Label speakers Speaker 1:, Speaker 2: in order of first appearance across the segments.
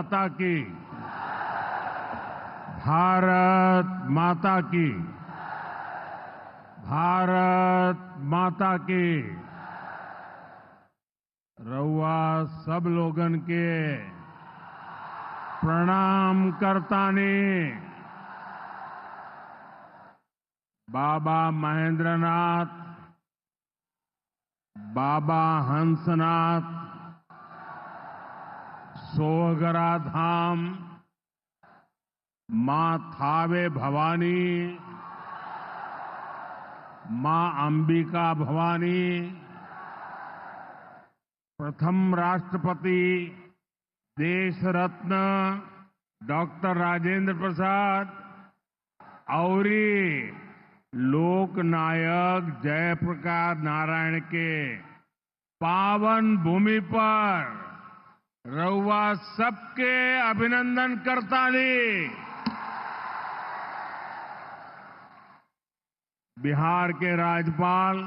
Speaker 1: माता की। भारत माता की। भारत माता की। रउआ सब लोगन के प्रणाम करतानी। बाबा महेंद्रनाथ, बाबा हंसनाथ, सोहगरा धाम, मां थावे भवानी, मां अंबिका भवानी, प्रथम राष्ट्रपति देश रत्न डॉक्टर राजेंद्र प्रसाद और लोक नायक जयप्रकाश नारायण के पावन भूमि पर रउआ सबके अभिनंदन करतानी। बिहार के राज्यपाल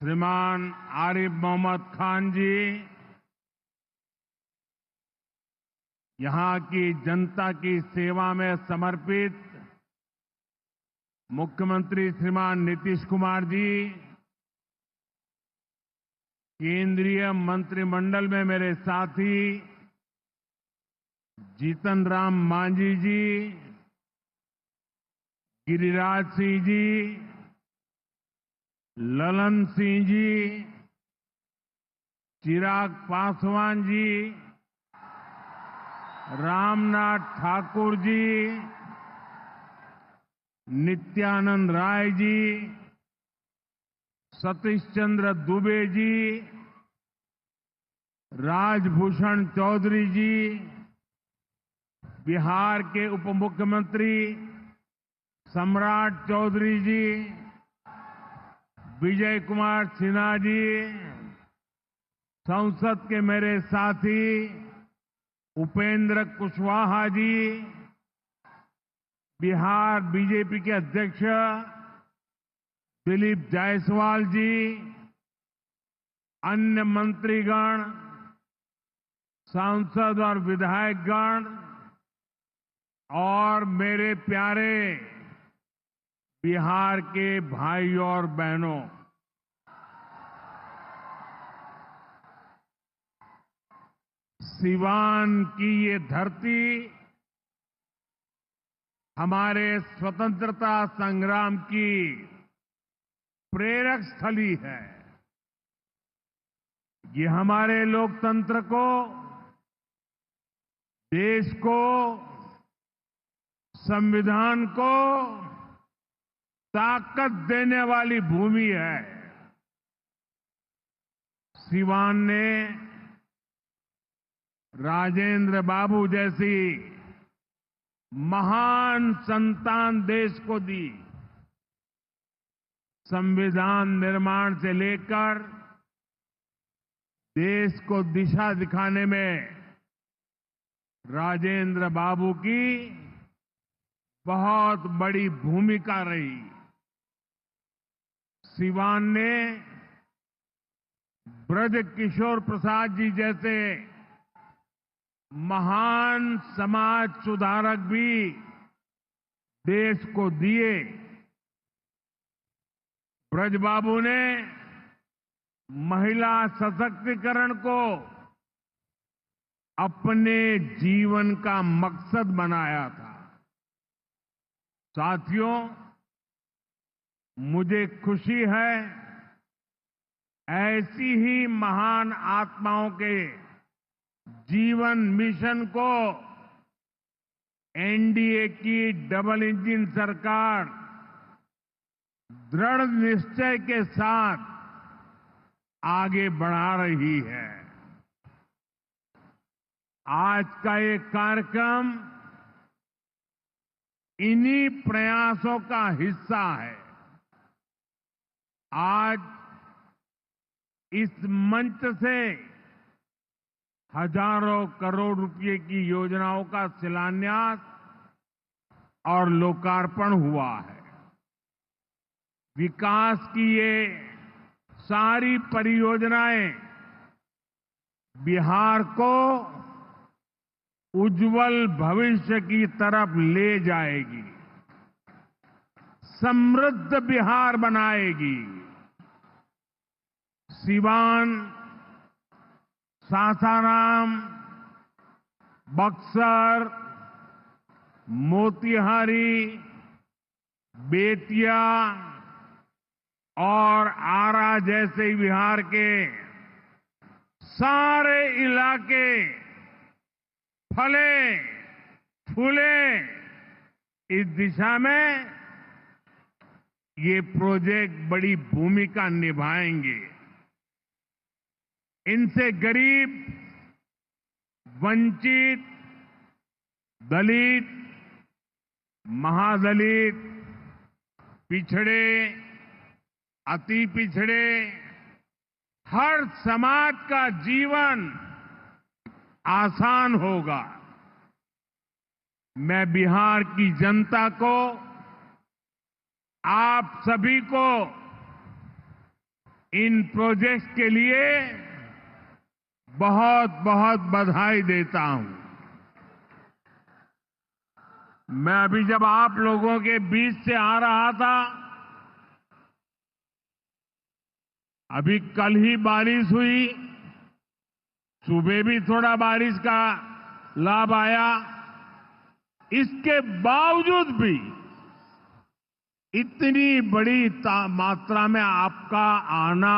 Speaker 1: श्रीमान आरिफ मोहम्मद खान जी, यहां की जनता की सेवा में समर्पित मुख्यमंत्री श्रीमान नीतीश कुमार जी, केंद्रीय मंत्रिमंडल में मेरे साथी जीतन राम मांझी जी, गिरिराज सिंह जी, ललन सिंह जी, चिराग पासवान जी, रामनाथ ठाकुर जी, नित्यानंद राय जी, सतीश चंद्र दुबे जी, राजभूषण चौधरी जी, बिहार के उप मुख्यमंत्री सम्राट चौधरी जी, विजय कुमार सिन्हा जी, संसद के मेरे साथी उपेंद्र कुशवाहा जी, बिहार बीजेपी के अध्यक्ष दिलीप जायसवाल जी, अन्य मंत्रीगण, सांसद और विधायकगण और मेरे प्यारे बिहार के भाइयों और बहनों, सिवान की ये धरती हमारे स्वतंत्रता संग्राम की प्रेरक स्थली है। ये हमारे लोकतंत्र को, देश को, संविधान को ताकत देने वाली भूमि है। सिवान ने राजेंद्र बाबू जैसी महान संतान देश को दी। संविधान निर्माण से लेकर देश को दिशा दिखाने में राजेंद्र बाबू की बहुत बड़ी भूमिका रही। सिवान ने ब्रज किशोर प्रसाद जी जैसे महान समाज सुधारक भी देश को दिए। ब्रज बाबू ने महिला सशक्तिकरण को अपने जीवन का मकसद बनाया था। साथियों, मुझे खुशी है ऐसी ही महान आत्माओं के जीवन मिशन को एनडीए की डबल इंजन सरकार दृढ़ निश्चय के साथ आगे बढ़ा रही है। आज का ये कार्यक्रम इन्हीं प्रयासों का हिस्सा है। आज इस मंच से हजारों करोड़ रुपए की योजनाओं का शिलान्यास और लोकार्पण हुआ है। विकास की ये सारी परियोजनाएं बिहार को उज्जवल भविष्य की तरफ ले जाएगी, समृद्ध बिहार बनाएगी। सिवान, सासाराम, बक्सर, मोतिहारी, बेतिया और आरा जैसे बिहार के सारे इलाके फले फूले। इस दिशा में ये प्रोजेक्ट बड़ी भूमिका निभाएंगे। इनसे गरीब, वंचित, दलित, महादलित, पिछड़े, अति पिछड़े, हर समाज का जीवन आसान होगा। मैं बिहार की जनता को, आप सभी को इन प्रोजेक्ट्स के लिए बहुत बहुत बधाई देता हूं। मैं अभी जब आप लोगों के बीच से आ रहा था, अभी कल ही बारिश हुई, सुबह भी थोड़ा बारिश का लाभ आया। इसके बावजूद भी इतनी बड़ी मात्रा में आपका आना,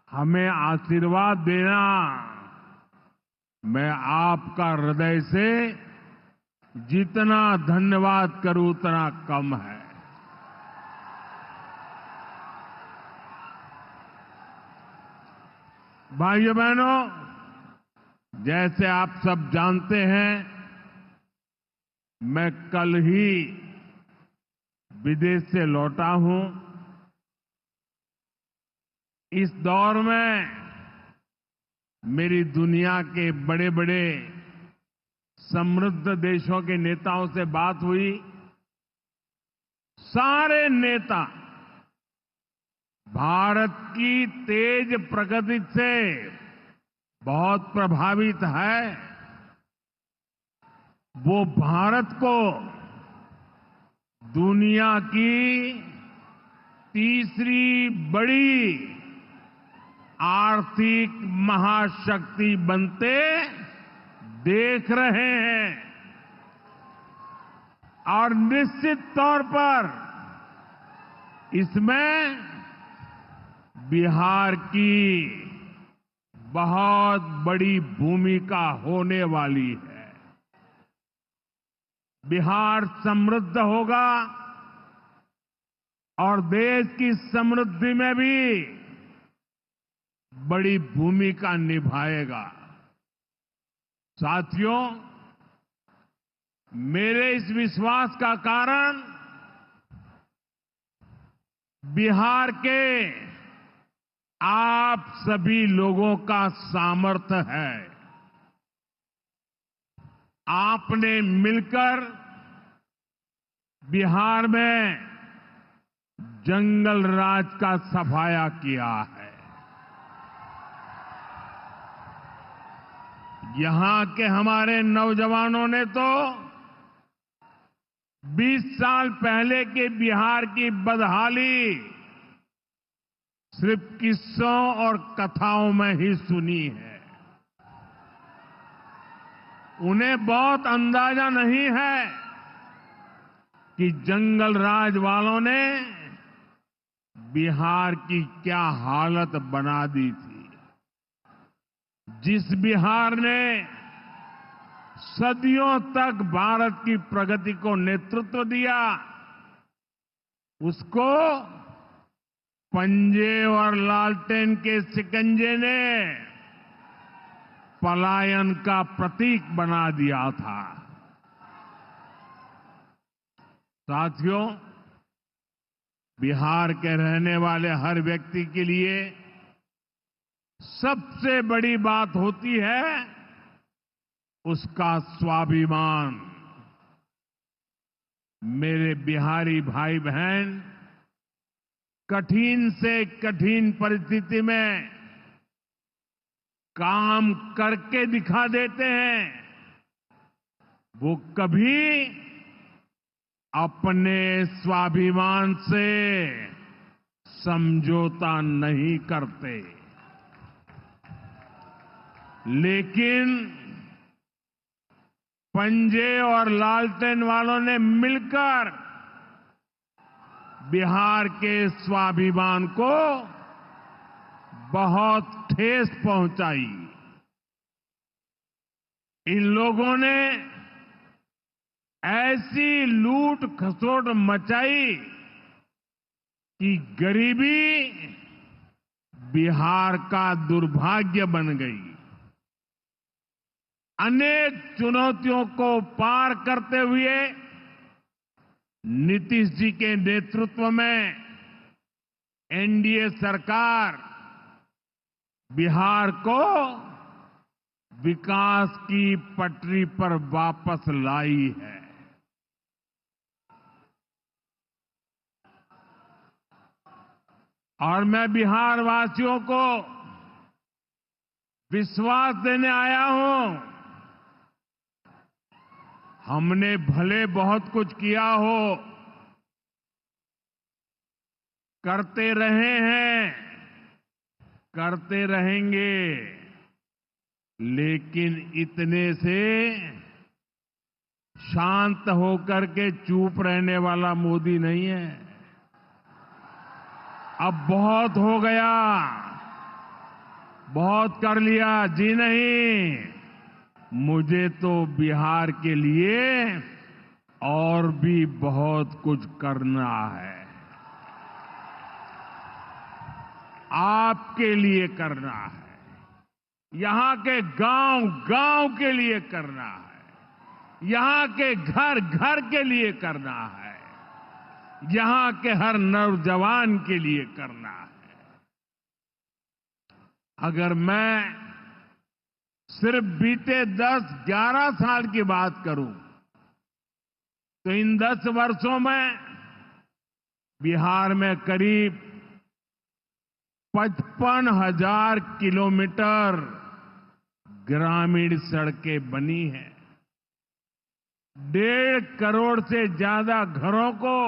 Speaker 1: हमें आशीर्वाद देना, मैं आपका हृदय से जितना धन्यवाद करूं उतना कम है। भाइयों बहनों, जैसे आप सब जानते हैं, मैं कल ही विदेश से लौटा हूं। इस दौर में मेरी दुनिया के बड़े बड़े समृद्ध देशों के नेताओं से बात हुई। सारे नेता भारत की तेज प्रगति से बहुत प्रभावित है। वो भारत को दुनिया की तीसरी बड़ी आर्थिक महाशक्ति बनते देख रहे हैं और निश्चित तौर पर इसमें बिहार की बहुत बड़ी भूमिका होने वाली है। बिहार समृद्ध होगा और देश की समृद्धि में भी बड़ी भूमिका निभाएगा। साथियों, मेरे इस विश्वास का कारण बिहार के आप सभी लोगों का सामर्थ्य है। आपने मिलकर बिहार में जंगल राज का सफाया किया है। यहां के हमारे नौजवानों ने तो 20 साल पहले के बिहार की बदहाली सिर्फ किस्सों और कथाओं में ही सुनी है। उन्हें बहुत अंदाजा नहीं है कि जंगल राज वालों ने बिहार की क्या हालत बना दी थी। जिस बिहार ने सदियों तक भारत की प्रगति को नेतृत्व दिया, उसको पंजे और लालटेन के शिकंजे ने पलायन का प्रतीक बना दिया था। साथियों, बिहार के रहने वाले हर व्यक्ति के लिए सबसे बड़ी बात होती है उसका स्वाभिमान। मेरे बिहारी भाई बहन कठिन से कठिन परिस्थिति में काम करके दिखा देते हैं, वो कभी अपने स्वाभिमान से समझौता नहीं करते, लेकिन पंजे और लालटेन वालों ने मिलकर बिहार के स्वाभिमान को बहुत ठेस पहुंचाई। इन लोगों ने ऐसी लूट खसोट मचाई कि गरीबी बिहार का दुर्भाग्य बन गई। अनेक चुनौतियों को पार करते हुए नीतीश जी के नेतृत्व में एनडीए सरकार बिहार को विकास की पटरी पर वापस लाई है। और मैं बिहार वासियों को विश्वास देने आया हूं, हमने भले बहुत कुछ किया हो, करते रहे हैं, करते रहेंगे, लेकिन इतने से शांत होकर के चुप रहने वाला मोदी नहीं है। अब बहुत हो गया, बहुत कर लिया जी नहीं, मुझे तो बिहार के लिए और भी बहुत कुछ करना है, आपके लिए करना है, यहां के गांव गांव के लिए करना है, यहां के घर घर के लिए करना है, यहां के हर नौजवान के लिए करना है। अगर मैं सिर्फ बीते 10-11 साल की बात करूं तो इन 10 वर्षों में बिहार में करीब 55,000 किलोमीटर ग्रामीण सड़कें बनी हैं। 1.5 करोड़ से ज्यादा घरों को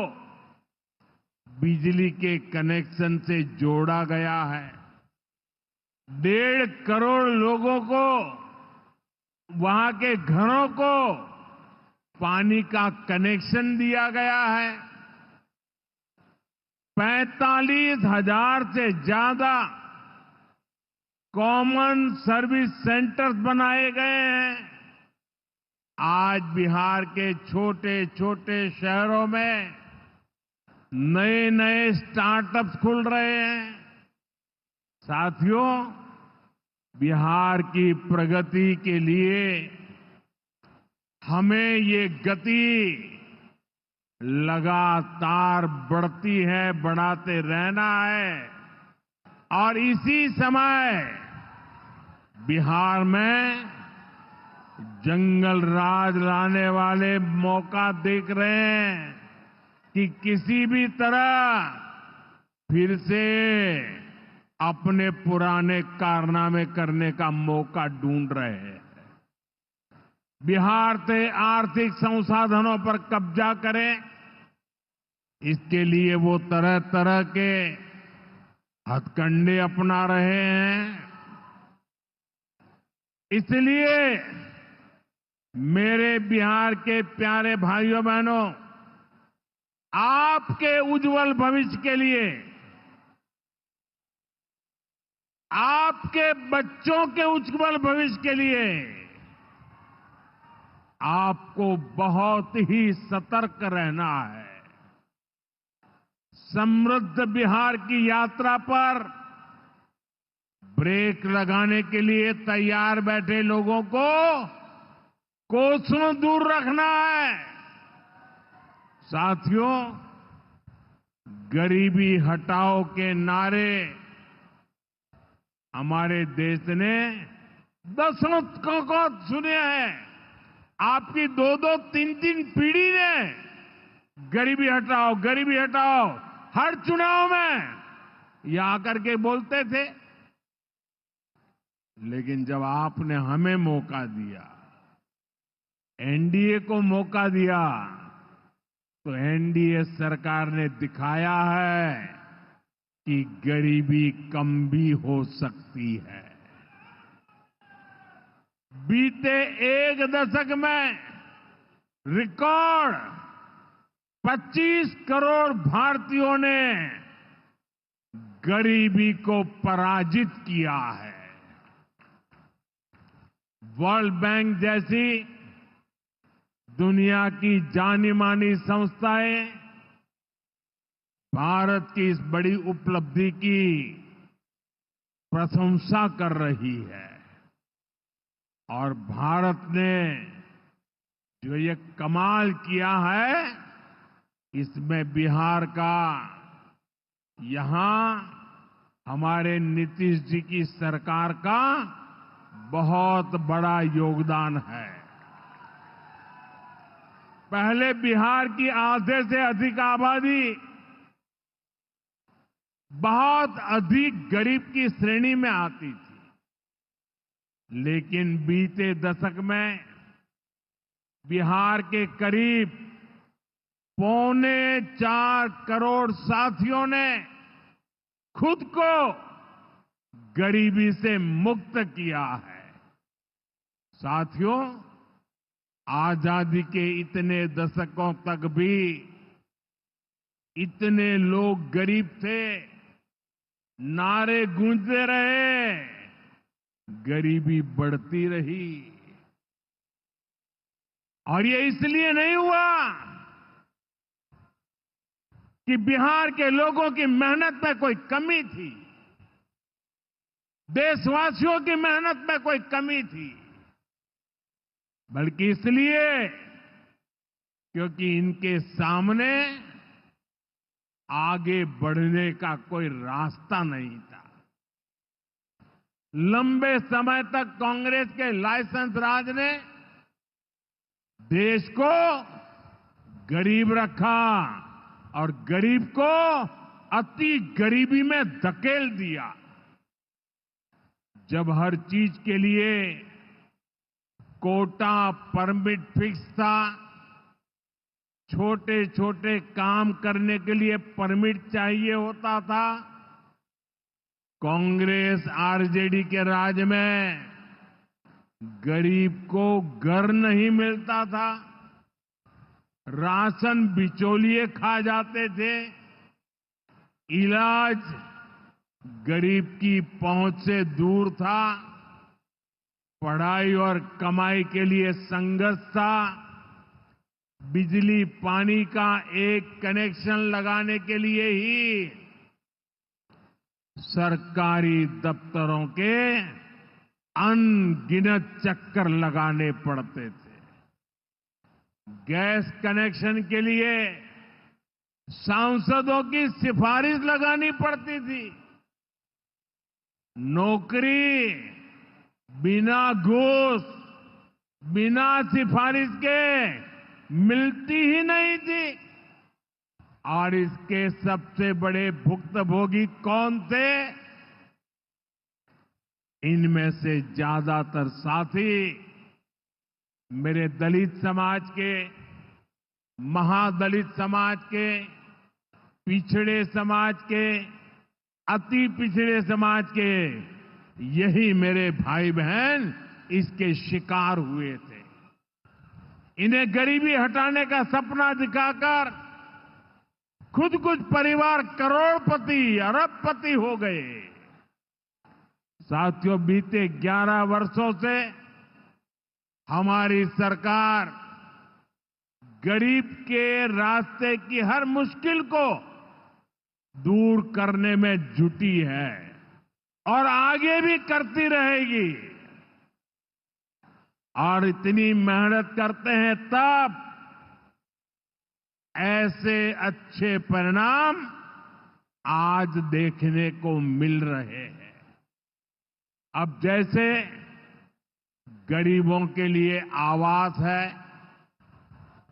Speaker 1: बिजली के कनेक्शन से जोड़ा गया है। 1.5 करोड़ लोगों को, वहां के घरों को पानी का कनेक्शन दिया गया है। 45,000 से ज्यादा कॉमन सर्विस सेंटर्स बनाए गए हैं। आज बिहार के छोटे छोटे शहरों में नए नए स्टार्टअप्स खुल रहे हैं। साथियों, बिहार की प्रगति के लिए हमें ये गति लगातार बढ़ती है, बढ़ाते रहना है। और इसी समय बिहार में जंगल राज लाने वाले मौका देख रहे हैं कि किसी भी तरह फिर से अपने पुराने कारनामे करने का मौका ढूंढ रहे हैं। बिहार से आर्थिक संसाधनों पर कब्जा करें, इसके लिए वो तरह तरह के हथकंडे अपना रहे हैं। इसलिए मेरे बिहार के प्यारे भाइयों बहनों, आपके उज्जवल भविष्य के लिए, आपके बच्चों के उज्जवल भविष्य के लिए आपको बहुत ही सतर्क रहना है। समृद्ध बिहार की यात्रा पर ब्रेक लगाने के लिए तैयार बैठे लोगों को कोसों दूर रखना है। साथियों, गरीबी हटाओ के नारे हमारे देश ने दशकों को सुने हैं। आपकी 2-2, 3-3 पीढ़ी ने गरीबी हटाओ, गरीबी हटाओ हर चुनाव में ये आकर के बोलते थे। लेकिन जब आपने हमें मौका दिया, एनडीए को मौका दिया तो एनडीए सरकार ने दिखाया है कि गरीबी कम भी हो सकती है। बीते एक दशक में रिकॉर्ड 25 करोड़ भारतीयों ने गरीबी को पराजित किया है। वर्ल्ड बैंक जैसी दुनिया की जानी मानी संस्थाएं भारत की इस बड़ी उपलब्धि की प्रशंसा कर रही है और भारत ने जो ये कमाल किया है इसमें बिहार का यहां हमारे नीतीश जी की सरकार का बहुत बड़ा योगदान है। पहले बिहार की आधे से अधिक आबादी बहुत अधिक गरीब की श्रेणी में आती थी, लेकिन बीते दशक में बिहार के करीब 4.25 करोड़ साथियों ने खुद को गरीबी से मुक्त किया है। साथियों, आजादी के इतने दशकों तक भी इतने लोग गरीब थे, नारे गूंजते रहे, गरीबी बढ़ती रही। और ये इसलिए नहीं हुआ कि बिहार के लोगों की मेहनत में कोई कमी थी, देशवासियों की मेहनत में कोई कमी थी, बल्कि इसलिए क्योंकि इनके सामने आगे बढ़ने का कोई रास्ता नहीं था। लंबे समय तक कांग्रेस के लाइसेंस राज ने देश को गरीब रखा और गरीब को अति गरीबी में धकेल दिया। जब हर चीज के लिए कोटा परमिट फिक्स था, छोटे छोटे काम करने के लिए परमिट चाहिए होता था, कांग्रेस आरजेडी के राज में गरीब को घर नहीं मिलता था, राशन बिचौलिए खा जाते थे, इलाज गरीब की पहुंच से दूर था, पढ़ाई और कमाई के लिए संघर्ष था, बिजली पानी का एक कनेक्शन लगाने के लिए ही सरकारी दफ्तरों के अनगिनत चक्कर लगाने पड़ते थे। गैस कनेक्शन के लिए सांसदों की सिफारिश लगानी पड़ती थी। नौकरी बिना घूस, बिना सिफारिश के मिलती ही नहीं थी। और इसके सबसे बड़े भुक्तभोगी कौन थे? इनमें से ज्यादातर साथी मेरे दलित समाज के, महादलित समाज के, पिछड़े समाज के, अति पिछड़े समाज के, यही मेरे भाई बहन इसके शिकार हुए थे। इन्हें गरीबी हटाने का सपना दिखाकर खुद कुछ परिवार करोड़पति, अरबपति हो गए। साथियों, बीते 11 वर्षों से हमारी सरकार गरीब के रास्ते की हर मुश्किल को दूर करने में जुटी है और आगे भी करती रहेगी। और इतनी मेहनत करते हैं तब ऐसे अच्छे परिणाम आज देखने को मिल रहे हैं। अब जैसे गरीबों के लिए आवास है,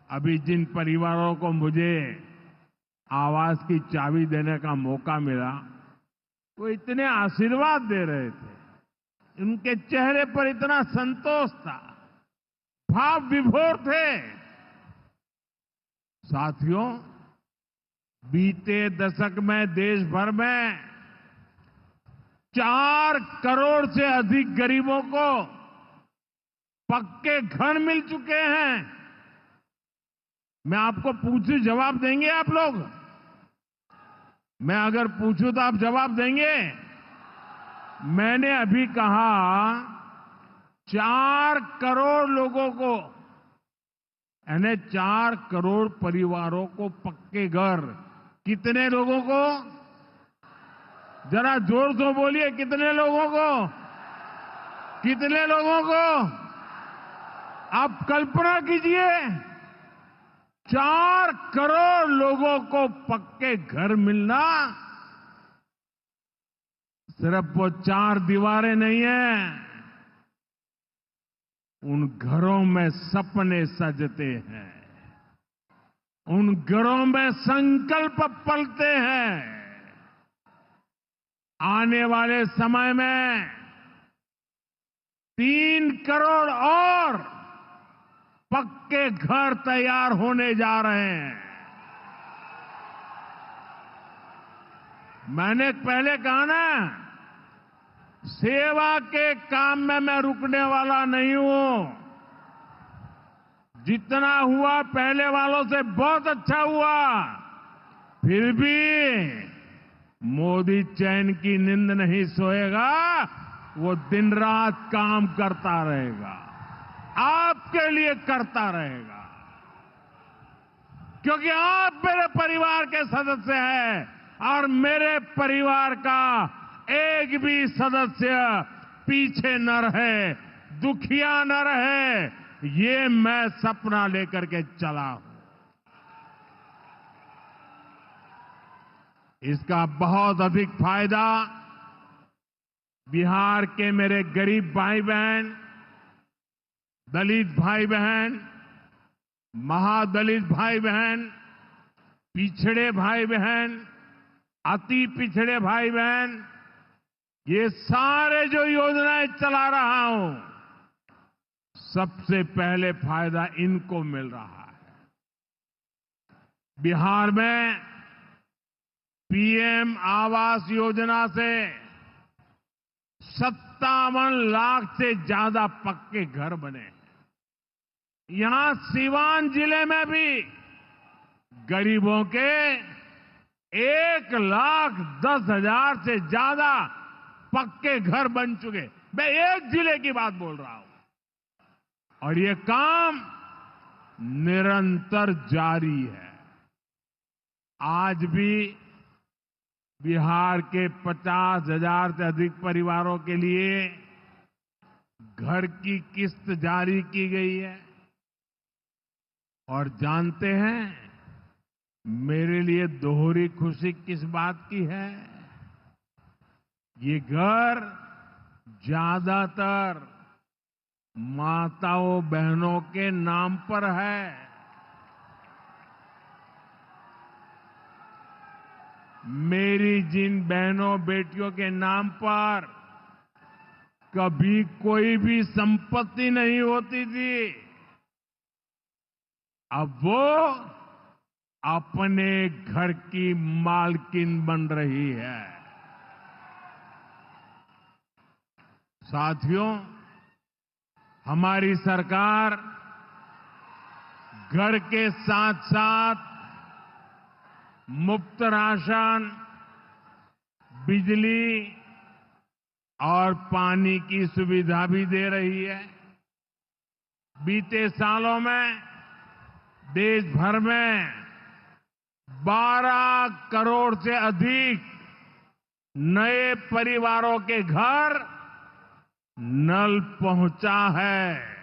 Speaker 1: अभी जिन परिवारों को मुझे आवास की चाबी देने का मौका मिला, वो इतने आशीर्वाद दे रहे थे, उनके चेहरे पर इतना संतोष था। भाव विभोर थे। साथियों, बीते दशक में देश भर में 4 करोड़ से अधिक गरीबों को पक्के घर मिल चुके हैं। मैं आपको पूछूं, जवाब देंगे आप लोग? मैं अगर पूछूं तो आप जवाब देंगे? मैंने अभी कहा 4 करोड़ लोगों को, यानी 4 करोड़ परिवारों को पक्के घर। कितने लोगों को? जरा जोर से बोलिए, कितने लोगों को? कितने लोगों को? आप कल्पना कीजिए, 4 करोड़ लोगों को पक्के घर मिलना। सिर्फ वो 4 दीवारें नहीं है, उन घरों में सपने सजते हैं, उन घरों में संकल्प पलते हैं। आने वाले समय में 3 करोड़ और पक्के घर तैयार होने जा रहे हैं। मैंने पहले कहा ना, सेवा के काम में मैं रुकने वाला नहीं हूं। जितना हुआ पहले वालों से बहुत अच्छा हुआ, फिर भी मोदी चैन की नींद नहीं सोएगा। वो दिन रात काम करता रहेगा, आपके लिए करता रहेगा, क्योंकि आप मेरे परिवार के सदस्य हैं और मेरे परिवार का एक भी सदस्य पीछे न रहे, दुखिया न रहे, ये मैं सपना लेकर के चला हूं। इसका बहुत अधिक फायदा बिहार के मेरे गरीब भाई बहन, दलित भाई बहन, महादलित भाई बहन, पिछड़े भाई बहन, अति पिछड़े भाई बहन, ये सारे जो योजनाएं चला रहा हूं, सबसे पहले फायदा इनको मिल रहा है। बिहार में पीएम आवास योजना से 57 लाख से ज्यादा पक्के घर बने हैं। यहां सीवान जिले में भी गरीबों के 1,10,000 से ज्यादा पक्के घर बन चुके। मैं एक जिले की बात बोल रहा हूं, और ये काम निरंतर जारी है। आज भी बिहार के 50,000 से अधिक परिवारों के लिए घर की किस्त जारी की गई है। और जानते हैं, मेरे लिए दोहरी खुशी किस बात की है? ये घर ज्यादातर माताओं बहनों के नाम पर है। मेरी जिन बहनों बेटियों के नाम पर कभी कोई भी संपत्ति नहीं होती थी, अब वो अपने घर की मालकिन बन रही है। साथियों, हमारी सरकार घर के साथ साथ मुफ्त राशन, बिजली और पानी की सुविधा भी दे रही है। बीते सालों में देश भर में 12 करोड़ से अधिक नए परिवारों के घर नल पहुंचा है।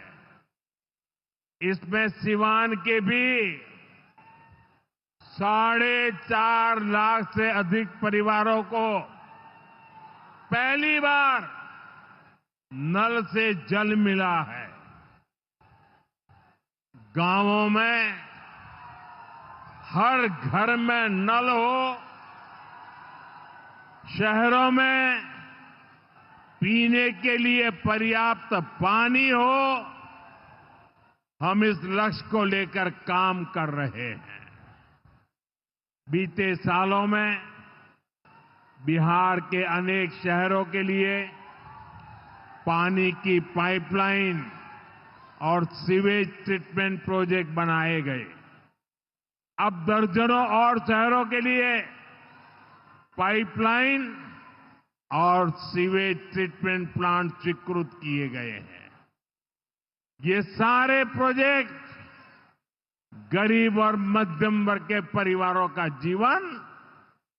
Speaker 1: इसमें सिवान के भी 4.5 लाख से अधिक परिवारों को पहली बार नल से जल मिला है। गांवों में हर घर में नल हो, शहरों में पीने के लिए पर्याप्त पानी हो, हम इस लक्ष्य को लेकर काम कर रहे हैं। बीते सालों में बिहार के अनेक शहरों के लिए पानी की पाइपलाइन और सीवेज ट्रीटमेंट प्रोजेक्ट बनाए गए। अब दर्जनों और शहरों के लिए पाइपलाइन और सीवेज ट्रीटमेंट प्लांट स्वीकृत किए गए हैं। ये सारे प्रोजेक्ट गरीब और मध्यम वर्ग के परिवारों का जीवन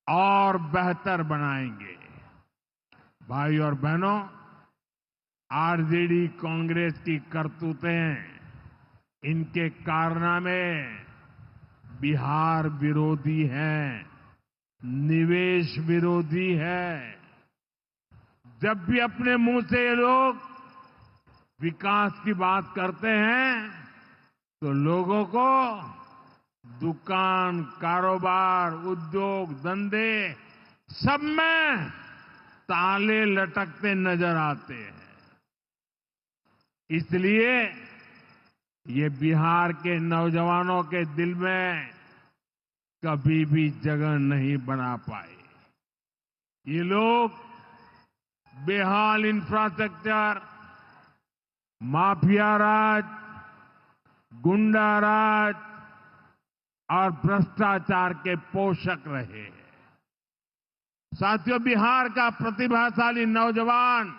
Speaker 1: और बेहतर बनाएंगे। भाई और बहनों, आरजेडी कांग्रेस की करतूतें, इनके कारनामे बिहार विरोधी हैं, निवेश विरोधी है। जब भी अपने मुंह से ये लोग विकास की बात करते हैं तो लोगों को दुकान, कारोबार, उद्योग, धंधे सब में ताले लटकते नजर आते हैं। इसलिए ये बिहार के नौजवानों के दिल में कभी भी जगह नहीं बना पाए। ये लोग बेहाल इंफ्रास्ट्रक्चर, माफिया राज, गुंडा राज और भ्रष्टाचार के पोषक रहे हैं। साथियों, बिहार का प्रतिभाशाली नौजवान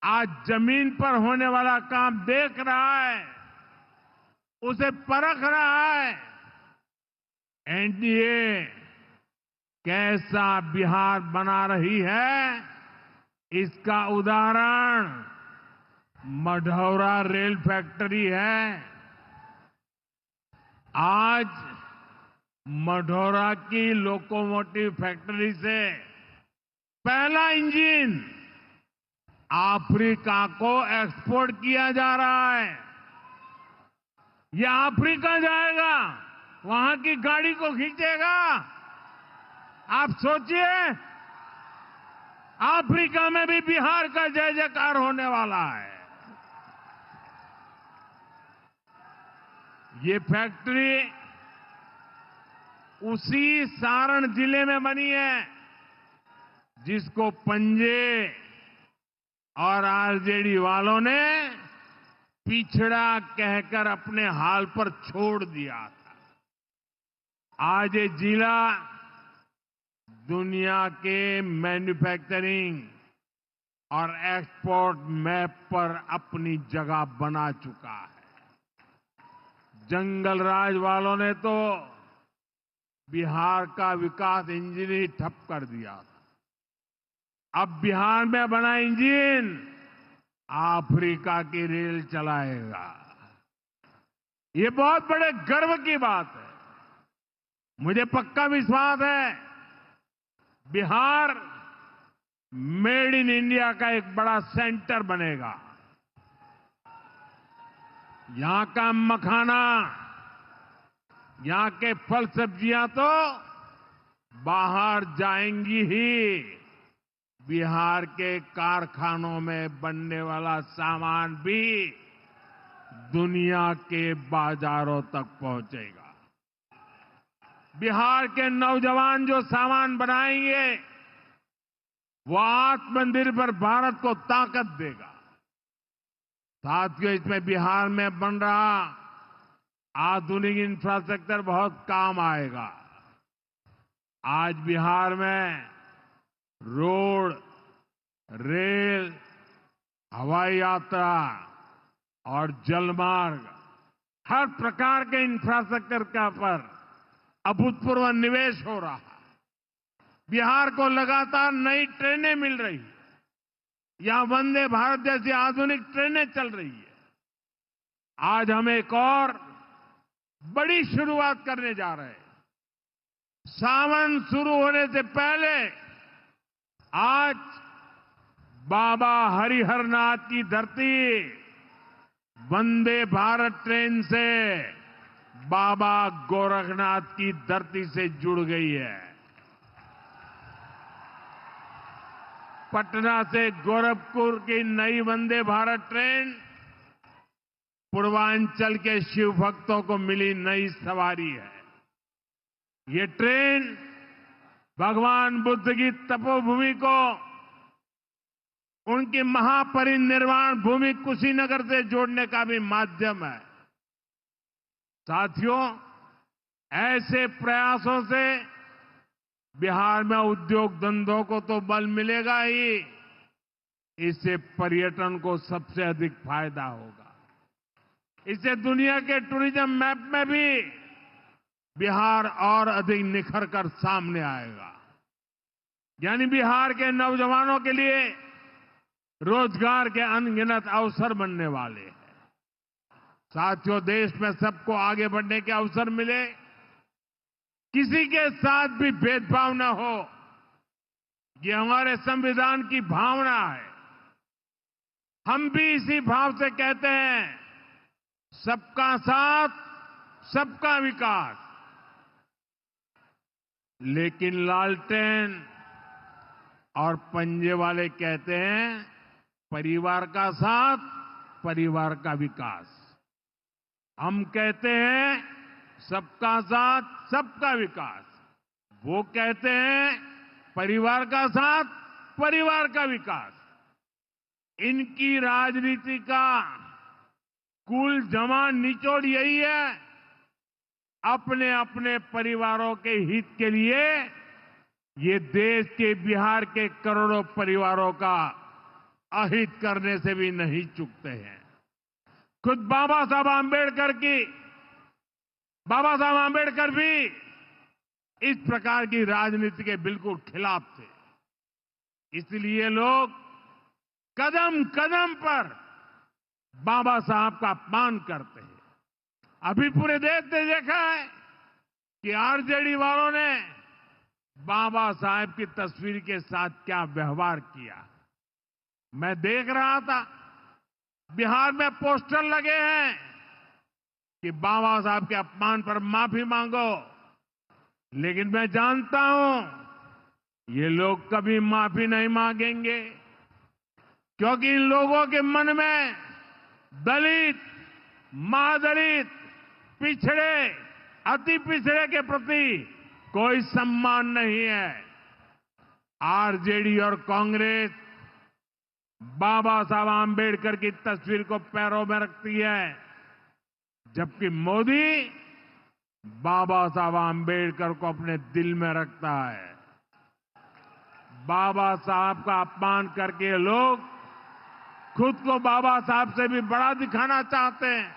Speaker 1: आज जमीन पर होने वाला काम देख रहा है, उसे परख रहा है। एनडीए कैसा बिहार बना रही है, इसका उदाहरण मढ़ौरा रेल फैक्ट्री है। आज मढ़ौरा की लोकोमोटिव फैक्ट्री से पहला इंजन अफ्रीका को एक्सपोर्ट किया जा रहा है। यह अफ्रीका जाएगा, वहां की गाड़ी को खींचेगा। आप सोचिए, अफ्रीका में भी बिहार का जय जयकार होने वाला है। ये फैक्ट्री उसी सारण जिले में बनी है जिसको पंजे और आरजेडी वालों ने पिछड़ा कहकर अपने हाल पर छोड़ दिया था। आज ये जिला दुनिया के मैन्युफैक्चरिंग और एक्सपोर्ट मैप पर अपनी जगह बना चुका है। जंगल राज वालों ने तो बिहार का विकास इंजन ही ठप कर दिया था। अब बिहार में बना इंजन अफ्रीका की रेल चलाएगा। ये बहुत बड़े गर्व की बात है। मुझे पक्का विश्वास है बिहार मेड इन इंडिया का एक बड़ा सेंटर बनेगा। यहां का मखाना, यहां के फल सब्जियां तो बाहर जाएंगी ही, बिहार के कारखानों में बनने वाला सामान भी दुनिया के बाजारों तक पहुंचेगा। बिहार के नौजवान जो सामान बनाएंगे वो आत्मनिर्भर भारत को ताकत देगा। साथियों, इसमें बिहार में बन रहा आधुनिक इंफ्रास्ट्रक्चर बहुत काम आएगा। आज बिहार में रोड, रेल, हवाई यात्रा और जलमार्ग, हर प्रकार के इंफ्रास्ट्रक्चर का पर अभूतपूर्व निवेश हो रहा है। बिहार को लगातार नई ट्रेनें मिल रही है। यहां वंदे भारत जैसी आधुनिक ट्रेनें चल रही है। आज हम एक और बड़ी शुरुआत करने जा रहे हैं। सावन शुरू होने से पहले आज बाबा हरिहरनाथ की धरती वंदे भारत ट्रेन से बाबा गोरखनाथ की धरती से जुड़ गई है। पटना से गोरखपुर की नई वंदे भारत ट्रेन पूर्वांचल के शिव भक्तों को मिली नई सवारी है। ये ट्रेन भगवान बुद्ध की तपोभूमि को उनकी महापरिनिर्वाण भूमि कुशीनगर से जोड़ने का भी माध्यम है। साथियों, ऐसे प्रयासों से बिहार में उद्योग धंधों को तो बल मिलेगा ही, इससे पर्यटन को सबसे अधिक फायदा होगा। इससे दुनिया के टूरिज्म मैप में भी बिहार और अधिक निखर कर सामने आएगा। यानी बिहार के नौजवानों के लिए रोजगार के अनगिनत अवसर बनने वाले हैं। साथियों, देश में सबको आगे बढ़ने के अवसर मिले, किसी के साथ भी भेदभाव न हो, ये हमारे संविधान की भावना है। हम भी इसी भाव से कहते हैं, सबका साथ, सबका विकास। लेकिन लालटेन और पंजे वाले कहते हैं, परिवार का साथ, परिवार का विकास। हम कहते हैं, सबका साथ, सबका विकास। वो कहते हैं, परिवार का साथ, परिवार का विकास। इनकी राजनीति का कुल जमा निचोड़ यही है, अपने अपने परिवारों के हित के लिए ये देश के बिहार के करोड़ों परिवारों का अहित करने से भी नहीं चूकते हैं। खुद बाबा साहब आंबेडकर भी इस प्रकार की राजनीति के बिल्कुल खिलाफ थे। इसलिए लोग कदम कदम पर बाबा साहब का अपमान करते हैं। अभी पूरे देश ने देखा है कि आरजेडी वालों ने बाबा साहब की तस्वीर के साथ क्या व्यवहार किया। मैं देख रहा था, बिहार में पोस्टर लगे हैं कि बाबा साहब के अपमान पर माफी मांगो। लेकिन मैं जानता हूं ये लोग कभी माफी नहीं मांगेंगे, क्योंकि इन लोगों के मन में दलित, महादलित, पिछड़े, अति पिछड़े के प्रति कोई सम्मान नहीं है। आरजेडी और कांग्रेस बाबा साहब आंबेडकर की तस्वीर को पैरों में रखती है, जबकि मोदी बाबा साहब आंबेडकर को अपने दिल में रखता है। बाबा साहब का अपमान करके लोग खुद को बाबा साहब से भी बड़ा दिखाना चाहते हैं।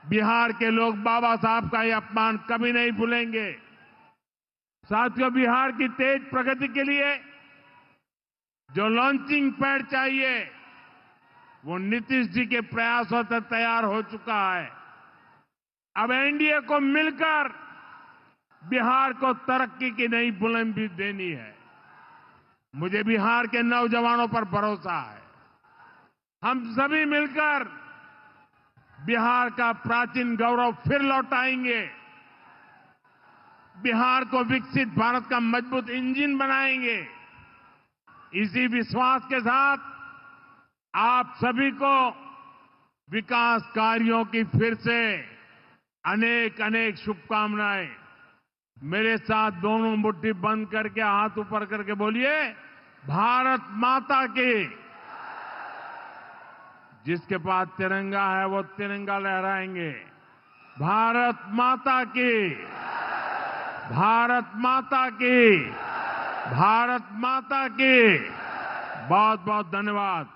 Speaker 1: बिहार के लोग बाबा साहब का यह अपमान कभी नहीं भूलेंगे। साथियों, बिहार की तेज प्रगति के लिए जो लॉन्चिंग पैड चाहिए, वो नीतीश जी के प्रयासों से तैयार हो चुका है। अब एनडीए को मिलकर बिहार को तरक्की की नई बुलंदी देनी है। मुझे बिहार के नौजवानों पर भरोसा है। हम सभी मिलकर बिहार का प्राचीन गौरव फिर लौटाएंगे। बिहार को विकसित भारत का मजबूत इंजन बनाएंगे। इसी विश्वास के साथ आप सभी को विकास कार्यों की फिर से अनेक अनेक शुभकामनाएं। मेरे साथ दोनों मुट्ठी बंद करके हाथ ऊपर करके बोलिए, भारत माता की। जिसके पास तिरंगा है वो तिरंगा लहराएंगे। भारत माता की, भारत माता की, भारत माता की। बहुत बहुत धन्यवाद।